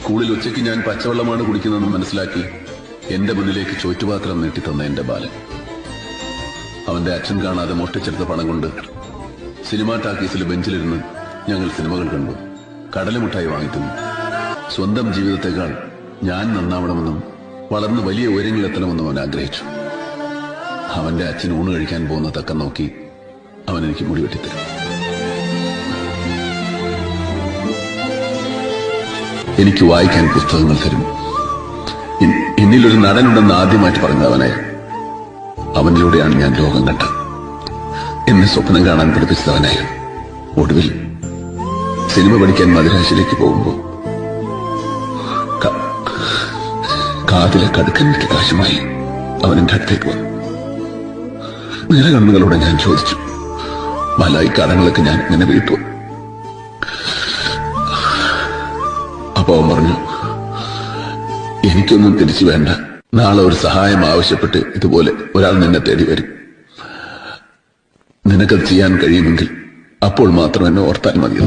സ്കൂളിൽ ഉച്ചയ്ക്ക് ഞാൻ പച്ചവെള്ളമാണ് കുടിക്കുന്നതെന്ന് മനസ്സിലാക്കി എന്റെ മുന്നിലേക്ക് ചോറ്റുപാത്രം നീട്ടിത്തന്ന എന്റെ ബാലൻ. അവന്റെ അച്ഛൻ കാണാതെ മോഷ്ടിച്ചെടുത്ത പണം കൊണ്ട് സിനിമാ ടാക്കീസിൽ ബെഞ്ചിലിരുന്ന് ഞങ്ങൾ സിനിമകൾ കണ്ടു, കടലമുട്ടായി വാങ്ങിത്തുന്നു. സ്വന്തം ജീവിതത്തെക്കാൾ ഞാൻ നന്നാവണമെന്നും വളർന്ന് വലിയ ഉയരങ്ങളിലെത്തണമെന്നും അവൻ ആഗ്രഹിച്ചു. അവന്റെ അച്ഛൻ ഊണ് കഴിക്കാൻ പോകുന്ന തക്കം നോക്കി അവൻ എനിക്ക് മുടി വെട്ടിത്തരും. എനിക്ക് വായിക്കാൻ പുസ്തകങ്ങൾ തരും. എന്നിലൊരു നടനുണ്ടെന്ന് ആദ്യമായിട്ട് പറഞ്ഞത് അവനായിരുന്നു. അവനിലൂടെയാണ് ഞാൻ ലോകം കണ്ടത്. എന്നെ സ്വപ്നം കാണാൻ പഠിപ്പിച്ചതവനായിരുന്നു. ഒടുവിൽ സിനിമ പഠിക്കാൻ മദ്രാസിലേക്ക് പോകുമ്പോൾ കാതിലെ കടുക്കൻ വിട്ട കാശുമായി അവൻ എന്റെ അടുത്തേക്ക് വന്നു. നിലകണ്ണുകളോടെ ഞാൻ ചോദിച്ചു, മലായി കടങ്ങളൊക്കെ ഞാൻ ഇങ്ങനെ വീട്ടു. അപ്പൊ അവൻ പറഞ്ഞു, എനിക്കൊന്നും തിരിച്ചു വേണ്ട. നാളെ ഒരു സഹായം ആവശ്യപ്പെട്ട് ഇതുപോലെ ഒരാൾ നിന്നെ തേടി വരും. നിനക്കത് ചെയ്യാൻ കഴിയുമെങ്കിൽ അപ്പോൾ മാത്രം എന്നെ ഓർത്താൽ മതി.